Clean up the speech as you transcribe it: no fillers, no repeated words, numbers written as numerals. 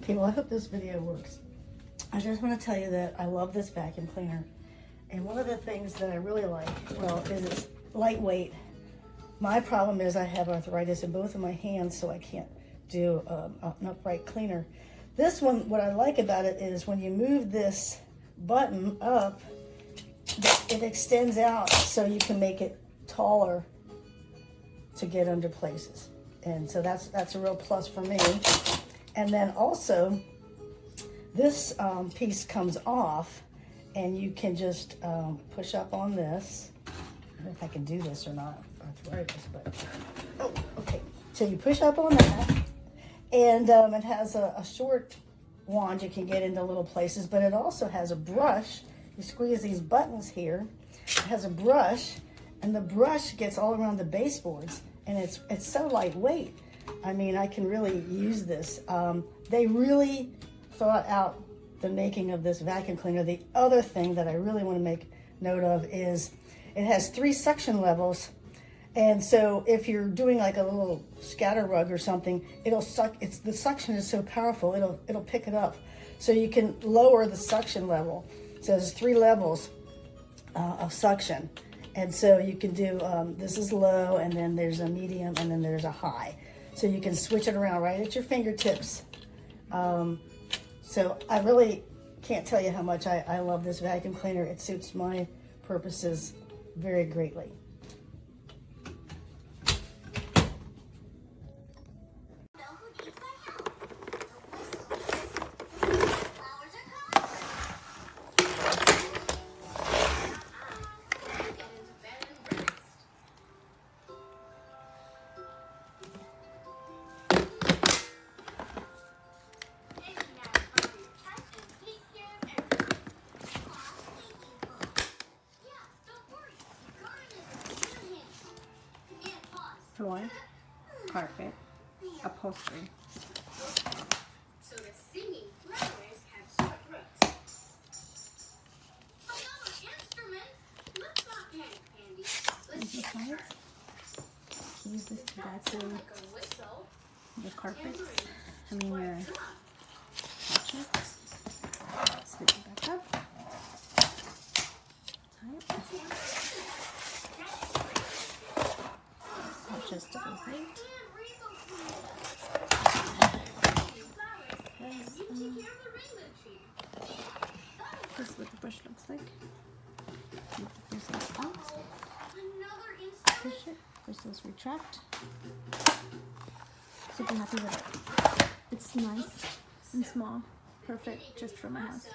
Okay, well, I hope this video works. I just want to tell you that I love this vacuum cleaner. And one of the things that I really like, well, is it's lightweight. My problem is I have arthritis in both of my hands, so I can't do an upright cleaner. This one, what I like about it is when you move this button up, it extends out so you can make it taller to get under places. And so that's a real plus for me. And then also, this piece comes off, and you can just push up on this. I don't know if I can do this or not, arthritis, but, oh, okay. So you push up on that, and it has a short wand you can get into little places, but it also has a brush. You squeeze these buttons here, it has a brush, and the brush gets all around the baseboards, and it's so lightweight. I mean, I can really use this. They really thought out the making of this vacuum cleaner. The other thing that I really want to make note of is it has 3 suction levels. And so if you're doing like a little scatter rug or something, it'll suck. The suction is so powerful, it'll pick it up. So you can lower the suction level. So there's 3 levels of suction. And so you can do, this is low, and then there's a medium, and then there's a high. So you can switch it around right at your fingertips. So I really can't tell you how much I love this vacuum cleaner. It suits my purposes very greatly. Floor, carpet, upholstery. So the singing flowers have short roots. Another instrument? Let's not panic, Candy. Let's get started. Use this to vacuum Like a whistle. the carpets. I mean your couches. Scoop it back up. Tight. Just to complete. This is what the brush looks like. Take the bristles out. Push it. Bristles retract. Super happy with it. It's nice and small. Perfect just for my house.